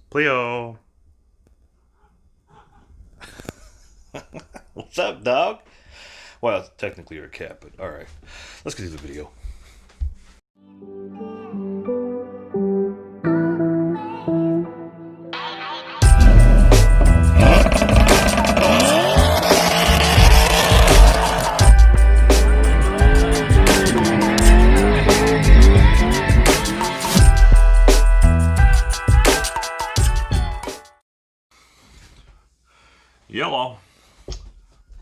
Cleo. What's up, dog? Well, technically you're a cat, but alright. Let's get to the video. Yellow.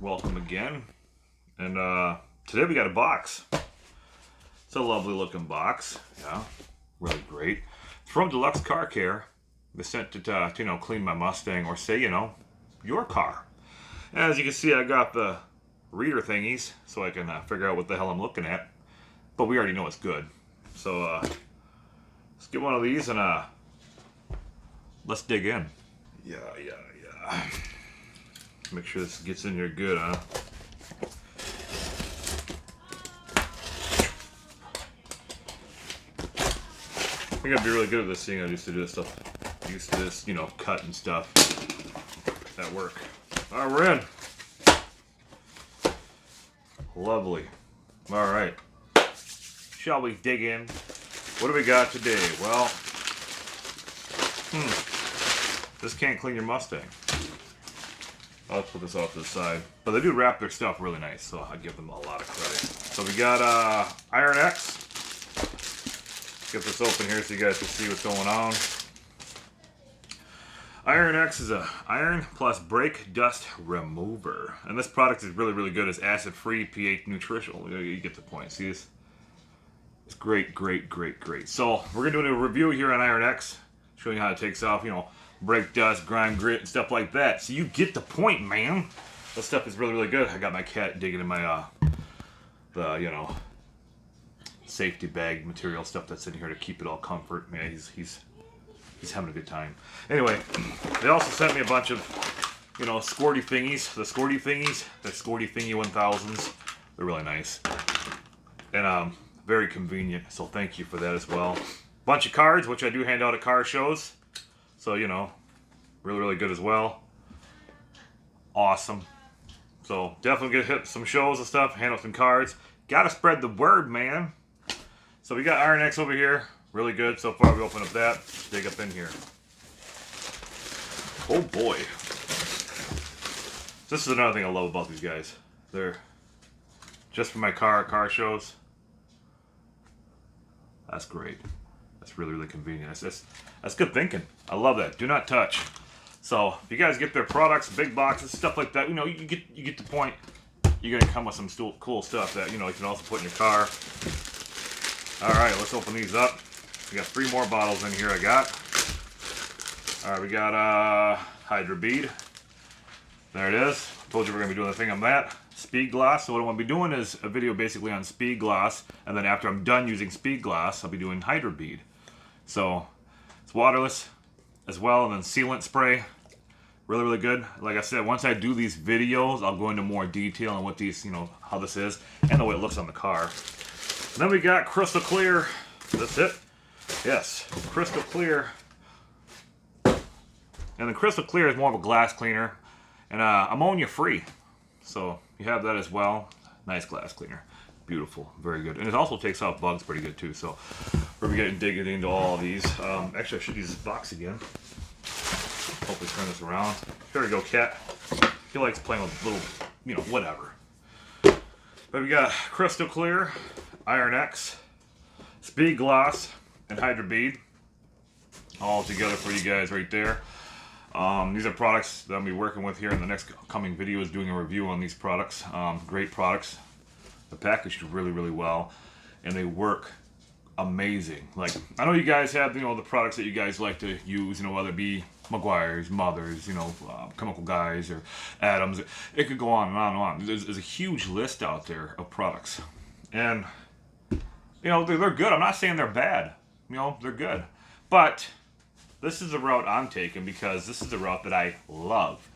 Welcome again. And today we got a box. It's a lovely looking box. Yeah, really great. It's from Deluxe Car Care. They sent it to, clean my Mustang or say, your car. As you can see, I got the reader thingies so I can figure out what the hell I'm looking at. But we already know it's good. So let's get one of these and let's dig in. Yeah. Make sure this gets in here good, huh? I think I'd be really good at this thing. I used to do this stuff. Used to this, cut and stuff at work. Alright, we're in. Lovely. Alright. Shall we dig in? What do we got today? Well, this can't clean your Mustang. I'll put this off to the side. But they do wrap their stuff really nice, so I give them a lot of credit. So we got Iron X. Get this open here so you guys can see what's going on. Iron X is a iron plus brake dust remover. And this product is really, really good. It's acid-free, pH nutritional. You get the point. See this? It's great. So we're going to do a review here on Iron X. Showing you how it takes off, brake dust, grime, grit, and stuff like that. So you get the point, man. This stuff is really, really good. I got my cat digging in my, safety bag material stuff that's in here to keep it all comfort. Man, he's having a good time. Anyway, they also sent me a bunch of, squirty thingies. The squirty thingies, the squirty thingy 1000s. They're really nice. And very convenient. So thank you for that as well. Bunch of cards, which I do hand out at car shows. So, really, really good as well. Awesome. So, definitely get hit some shows and stuff, hand out some cards. Gotta spread the word, man. So, we got Iron X over here. Really good so far. We open up that. Let's dig up in here. Oh, boy. This is another thing I love about these guys. They're just for my car shows. That's great. That's really, really convenient. That's good thinking. I love that. Do not touch. So if you guys get their products, big boxes, stuff like that, you get the point. You're gonna come with some cool stuff that you can also put in your car. All right, let's open these up. We got 3 more bottles in here. I got. All right, we got Hydra Bead. There it is. Told you we're gonna be doing a thing on that. Speed Glass. So what I'm gonna be doing is a video basically on Speed Glass, and then after I'm done using Speed Glass, I'll be doing Hydra Bead. So it's waterless as well, and then sealant spray. Really, really good. Like I said, once I do these videos, I'll go into more detail on what these, how this is, and the way it looks on the car. And then we got Crystal Clear. That's it. Yes, Crystal Clear. And the Crystal Clear is more of a glass cleaner, and ammonia free. So you have that as well. Nice glass cleaner. Beautiful. Very good. And it also takes off bugs pretty good too. So we're going to get digging into all of these. Actually, I should use this box again. Hopefully turn this around. Here we go, cat. He likes playing with little, whatever. But we got Crystal Clear, Iron X, Speed Gloss, and Hydra Bead. All together for you guys right there. These are products that I'll be working with here in the next coming videos, doing a review on these products. Great products. They're packaged really, really well, and they work amazing. Like, I know you guys have, the products that you guys like to use, whether it be Meguiar's, Mother's, Chemical Guys, or Adams. It could go on and on and on. There's a huge list out there of products. And, they're good. I'm not saying they're bad. They're good. But this is the route I'm taking because this is the route that I love.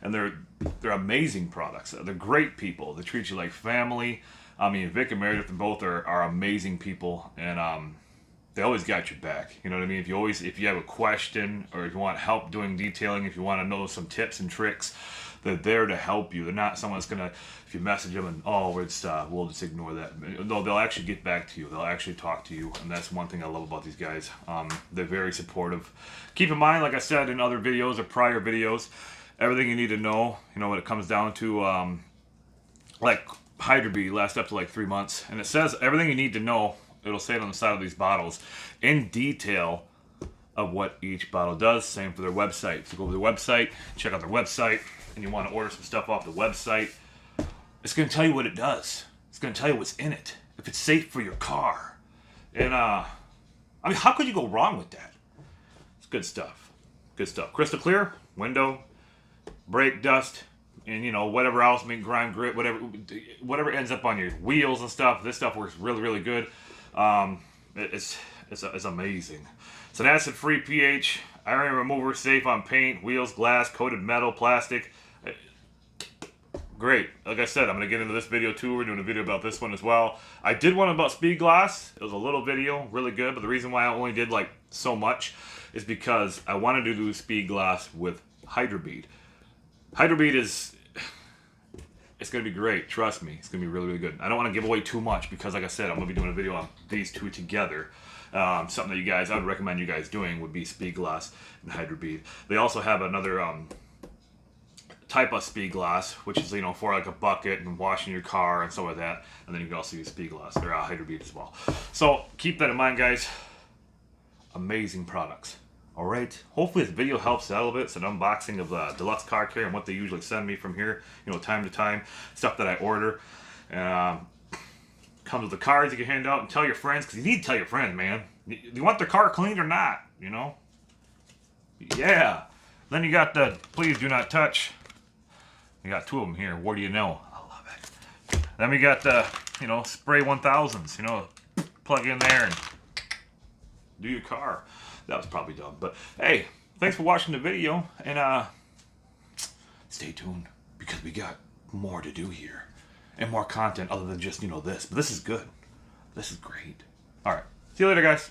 And they're amazing products. They're great people. They treat you like family. I mean, Vic and Meredith, both are amazing people. And they always got your back. You know what I mean? If you have a question, or if you want help doing detailing, if you want to know some tips and tricks, they're there to help you. They're not someone that's gonna, if you message them and we'll just ignore that. No, they'll actually get back to you. They'll actually talk to you, and that's one thing I love about these guys. They're very supportive. Keep in mind, like I said in other videos or prior videos, everything you need to know. You know, when it comes down to like Hydro Bead lasts up to like 3 months, and it says everything you need to know. It'll say it on the side of these bottles in detail of what each bottle does. Same for their website. So go to their website, check out their website, and you want to order some stuff off the website. It's going to tell you what it does. It's going to tell you what's in it. If it's safe for your car. And, I mean, how could you go wrong with that? It's good stuff. Good stuff. Crystal clear, window, brake dust, and, you know, whatever else, grime, grit, whatever ends up on your wheels and stuff. This stuff works really, really good. It's amazing. It's an acid-free pH, iron remover, safe on paint, wheels, glass, coated metal, plastic. Great. Like I said, I'm going to get into this video too. We're doing a video about this one as well. I did one about speed glass. It was a little video, really good. But the reason why I only did like so much is because I wanted to do speed glass with Hydro Bead. Hydro Bead is... It's going to be great. Trust me. It's going to be really, really good. I don't want to give away too much because, like I said, I'm going to be doing a video on these two together. Something that I would recommend you guys doing would be speed glass and Hydro Bead. They also have another type of speed glass, which is, you know, for like a bucket and washing your car and stuff like that. And then you can also use speed glass or Hydro Bead as well. So keep that in mind, guys. Amazing products. All right. Hopefully this video helps out a little bit. It's an unboxing of the Deluxe car care and what they usually send me from here, you know, time to time. Stuff that I order. Comes with the cards you can hand out and tell your friends, because you need to tell your friends, man. You want their car cleaned or not, you know? Yeah. Then you got the please do not touch. You got two of them here. What do you know? I love it. Then we got the, you know, spray 1000s, you know, plug in there and do your car. That was probably dumb, but hey, thanks for watching the video, and stay tuned because we got more to do here and more content other than just, you know, this. But this is good. This is great. All right. See you later, guys.